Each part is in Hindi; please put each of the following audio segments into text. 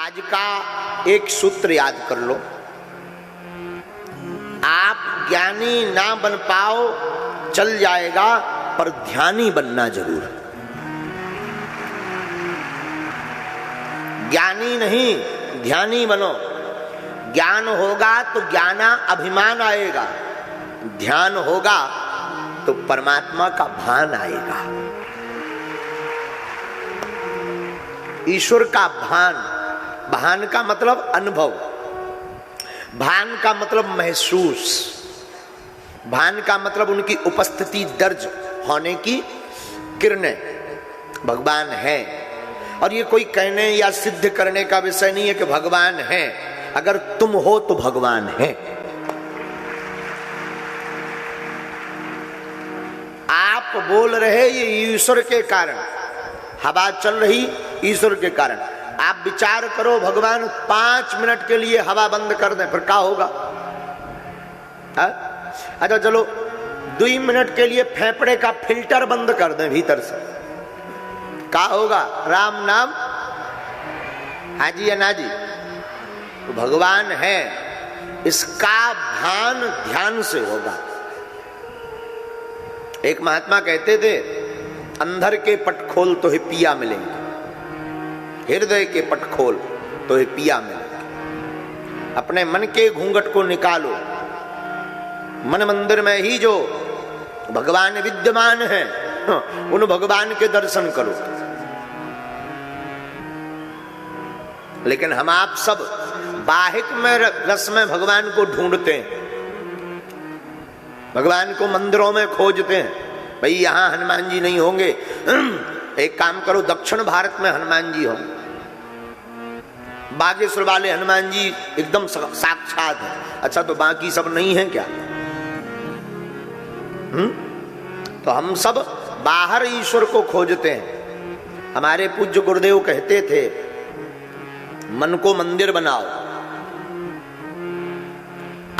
आज का एक सूत्र याद कर लो, आप ज्ञानी ना बन पाओ चल जाएगा, पर ध्यानी बनना जरूर है। ज्ञानी नहीं, ध्यानी बनो। ज्ञान होगा तो ज्ञाना अभिमान आएगा, ध्यान होगा तो परमात्मा का भान आएगा। ईश्वर का भान, भान का मतलब अनुभव, भान का मतलब महसूस, भान का मतलब उनकी उपस्थिति दर्ज होने की किरणें। भगवान है, और ये कोई कहने या सिद्ध करने का विषय नहीं है कि भगवान है। अगर तुम हो तो भगवान है। आप बोल रहे ये ईश्वर के कारण, हवा चल रही ईश्वर के कारण। आप विचार करो, भगवान 5 मिनट के लिए हवा बंद कर दें, फिर क्या होगा? अच्छा चलो 2 मिनट के लिए फेफड़े का फिल्टर बंद कर दें भीतर से, क्या होगा? राम नाम हाजी या नाजी। तो भगवान है, इसका भान ध्यान से होगा। एक महात्मा कहते थे, अंधर के पट खोल तो ही पिया मिलेंगे, हृदय के पट खोल तो ही पिया मिलेंगे। अपने मन के घूंघट को निकालो, मन मंदिर में ही जो भगवान विद्यमान है उन भगवान के दर्शन करो। लेकिन हम आप सब बाहिक में रस में भगवान को ढूंढते हैं, भगवान को मंदिरों में खोजते हैं। भाई यहां हनुमान जी नहीं होंगे, एक काम करो दक्षिण भारत में हनुमान जी होंगे, बागेश्वर वाले हनुमान जी एकदम साक्षात है। अच्छा तो बाकी सब नहीं है क्या? तो हम सब बाहर ईश्वर को खोजते हैं। हमारे पूज्य गुरुदेव कहते थे, मन को मंदिर बनाओ,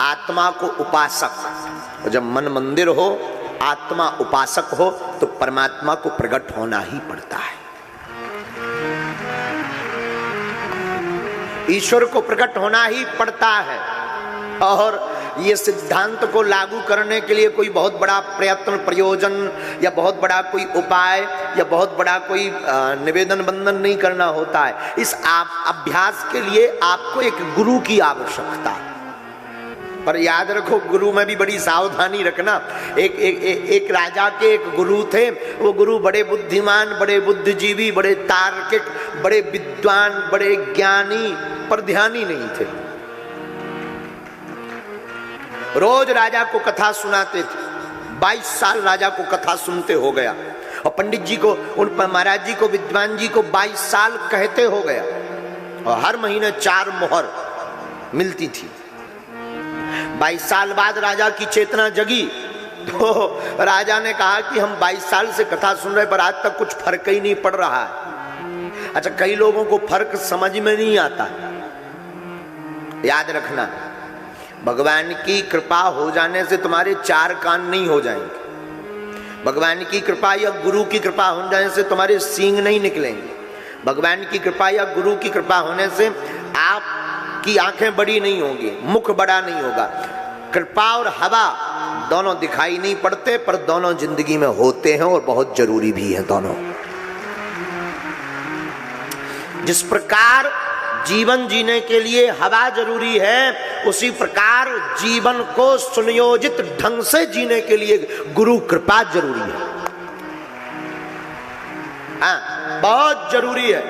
आत्मा को उपासक। और जब मन मंदिर हो, आत्मा उपासक हो, तो परमात्मा को प्रकट होना ही पड़ता है। ईश्वर को प्रकट होना ही पड़ता है। और ये सिद्धांत को लागू करने के लिए कोई बहुत बड़ा प्रयत्न, प्रयोजन या बहुत बड़ा कोई उपाय या बहुत बड़ा कोई निवेदन बंधन नहीं करना होता है। इस अभ्यास के लिए आपको एक गुरु की आवश्यकता है। पर याद रखो, गुरु में भी बड़ी सावधानी रखना। एक राजा के एक गुरु थे, वो गुरु बड़े बुद्धिमान, बड़े बुद्धिजीवी, बड़े तार्किक, बड़े विद्वान, बड़े ज्ञानी, पर ध्यानी नहीं थे। रोज राजा को कथा सुनाते थे। 22 साल राजा को कथा सुनते हो गया, और पंडित जी को, उन महाराज जी को, विद्वान जी को 22 साल कहते हो गया, और हर महीने 4 मोहर मिलती थी। 22 साल बाद राजा की चेतना जगी, तो राजा ने कहा कि हम 22 साल से कथा सुन रहे, पर आज तक कुछ फर्क ही नहीं पड़ रहा है। अच्छा, कई लोगों को फर्क समझ में नहीं आता। याद रखना, भगवान की कृपा हो जाने से तुम्हारे 4 कान नहीं हो जाएंगे। भगवान की कृपा या गुरु की कृपा हो जाने से तुम्हारे सींग नहीं निकलेंगे। भगवान की कृपा या गुरु की कृपा होने से आपकी आंखें बड़ी नहीं होंगी, मुख बड़ा नहीं होगा। कृपा और हवा दोनों दिखाई नहीं पड़ते, पर दोनों जिंदगी में होते हैं, और बहुत जरूरी भी है दोनों। जिस प्रकार जीवन जीने के लिए हवा जरूरी है, उसी प्रकार जीवन को सुनियोजित ढंग से जीने के लिए गुरु कृपा जरूरी है। हाँ, बहुत जरूरी है।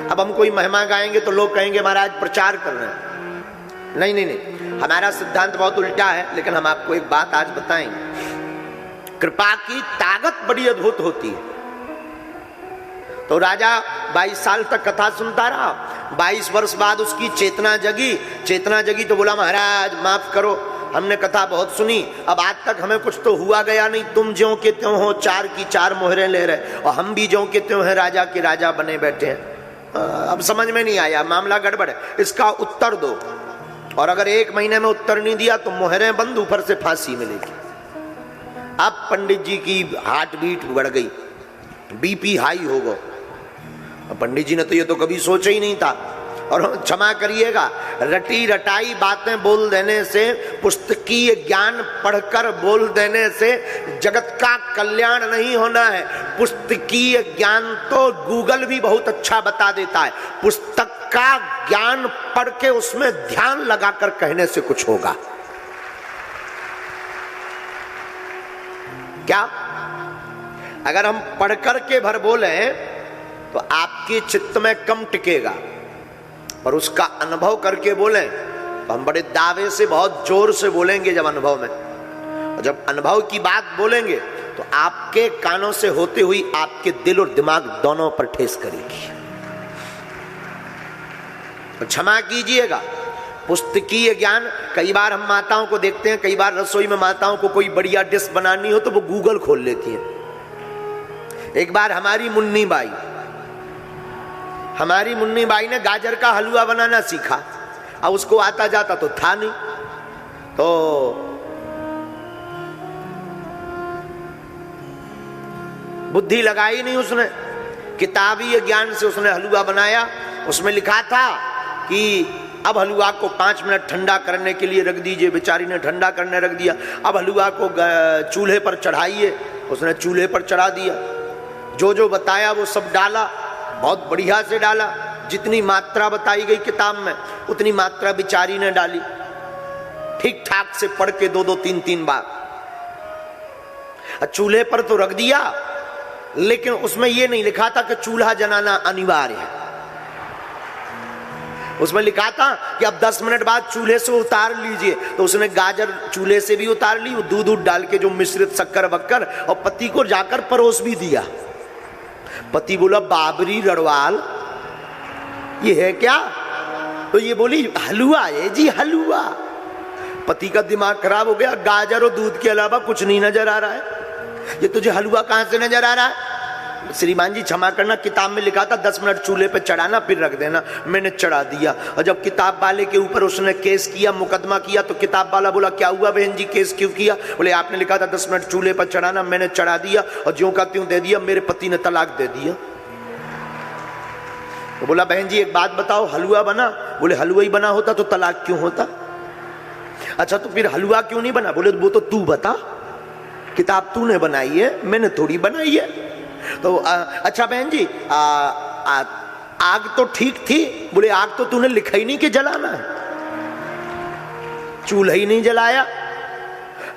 अब हम कोई महिमा गाएंगे तो लोग कहेंगे महाराज प्रचार कर रहे हैं। नहीं नहीं नहीं, हमारा सिद्धांत बहुत उल्टा है। लेकिन हम आपको एक बात आज बताएंगे, कृपा की ताकत बड़ी अद्भुत होती है। तो राजा 22 साल तक कथा सुनता रहा। 22 वर्ष बाद उसकी चेतना जगी। चेतना जगी तो बोला, महाराज माफ करो, हमने कथा बहुत सुनी, अब आज तक हमें कुछ तो हुआ गया नहीं। तुम ज्यों के त्यों हो, 4 की 4 मोहरें ले रहे, और हम भी ज्यों के त्यों हैं, राजा के राजा बने बैठे हैं। अब समझ में नहीं आया, मामला गड़बड़ है, इसका उत्तर दो। और अगर 1 महीने में उत्तर नहीं दिया तो मोहरें बंद, ऊपर से फांसी मिलेगी। अब पंडित जी की हार्ट बीट बढ़ गई, बीपी हाई हो गया। पंडित जी ने तो ये तो कभी सोचा ही नहीं था। और क्षमा करिएगा, रटी रटाई बातें बोल देने से, पुस्तकीय ज्ञान पढ़कर बोल देने से जगत का कल्याण नहीं होना है। पुस्तकीय ज्ञान तो गूगल भी बहुत अच्छा बता देता है, पुस्तक का ज्ञान पढ़ के उसमें ध्यान लगाकर कहने से कुछ होगा क्या? अगर हम पढ़कर के भर बोले तो आपके चित्त में कम टिकेगा, पर उसका अनुभव करके बोले तो हम बड़े दावे से बहुत जोर से बोलेंगे जब अनुभव में। और जब अनुभव की बात बोलेंगे तो आपके कानों से होते हुई आपके दिल और दिमाग दोनों पर ठेस करेगी। तो क्षमा कीजिएगा, पुस्तकीय ज्ञान, कई बार हम माताओं को देखते हैं, कई बार रसोई में माताओं को कोई बढ़िया डिश बनानी हो तो वो गूगल खोल लेती हैं। एक बार हमारी मुन्नी बाई ने गाजर का हलवा बनाना सीखा। अब उसको आता जाता तो था नहीं, तो बुद्धि लगाई नहीं उसने, किताबी ज्ञान से उसने हलवा बनाया। उसमें लिखा था कि अब हलवा को 5 मिनट ठंडा करने के लिए रख दीजिए। बेचारी ने ठंडा करने रख दिया। अब हलवा को चूल्हे पर चढ़ाइए, उसने चूल्हे पर चढ़ा दिया। जो जो बताया वो सब डाला, बहुत बढ़िया से डाला। जितनी मात्रा बताई गई किताब में उतनी मात्रा बेचारी ने डाली, ठीक ठाक से पढ़ के 2-2, 3-3 बार। चूल्हे पर तो रख दिया, लेकिन उसमें यह नहीं लिखा था कि चूल्हा जलाना अनिवार्य है। उसमें लिखा था कि अब 10 मिनट बाद चूल्हे से उतार लीजिए। तो उसने गाजर चूल्हे से भी उतार ली, दूध डाल के जो मिश्रित शक्कर वक्कर, और पति को जाकर परोस भी दिया। पति बोला, बाबरी रड़वाल ये है क्या? तो ये बोली, हलवा है जी, हलवा। पति का दिमाग खराब हो गया, गाजर और दूध के अलावा कुछ नहीं नजर आ रहा है, ये तुझे हलवा कहां से नजर आ रहा है? श्रीमान जी क्षमा करना, किताब में लिखा था 10 मिनट चूल्हे पे चढ़ाना फिर रख देना, मैंने चढ़ा दिया। और जब किताब वाले के ऊपर उसने केस किया, मुकदमा किया, तो किताब वाला बोला, क्या हुआ बहन जी, केस क्यों किया? बोले, आपने लिखा था 10 मिनट चूल्हे पर चढ़ाना, मैंने चढ़ा दिया और ज्यों का त्यों दे दिया, मेरे पति ने तलाक दे दिया। तो बोला, बहन जी एक बात बताओ, हलवा बना? बोले, हलवा ही बना होता तो तलाक क्यों होता? अच्छा तो फिर हलवा क्यों नहीं बना? बोले, वो तो तू बता, किताब तूने बनाई है, मैंने थोड़ी बनाई है। तो अच्छा बहन जी, आग तो ठीक थी? बोले, आग तो तूने लिखा ही नहीं कि जलाना है, चूल्हा ही नहीं जलाया।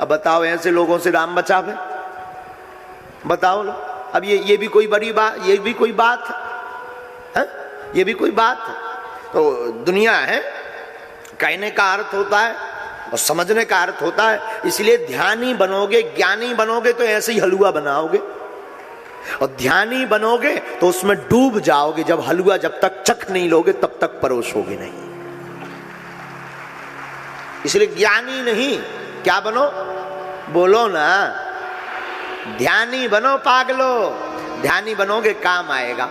अब बताओ, ऐसे लोगों से राम बचावे? बताओ लो। अब ये भी कोई बड़ी बात, ये भी कोई बात है? ये भी कोई बात है? तो दुनिया है, कहने का अर्थ होता है और समझने का अर्थ होता है। इसलिए ध्यानी बनोगे, ज्ञानी बनोगे तो ऐसे ही हलवा बनाओगे, और ध्यानी बनोगे तो उसमें डूब जाओगे। जब हलवा जब तक चख नहीं लोगे तब तक परोसोगे नहीं। इसलिए ज्ञानी नहीं, क्या बनो? बोलो ना, ध्यानी बनो पागलो। ध्यानी बनोगे काम आएगा।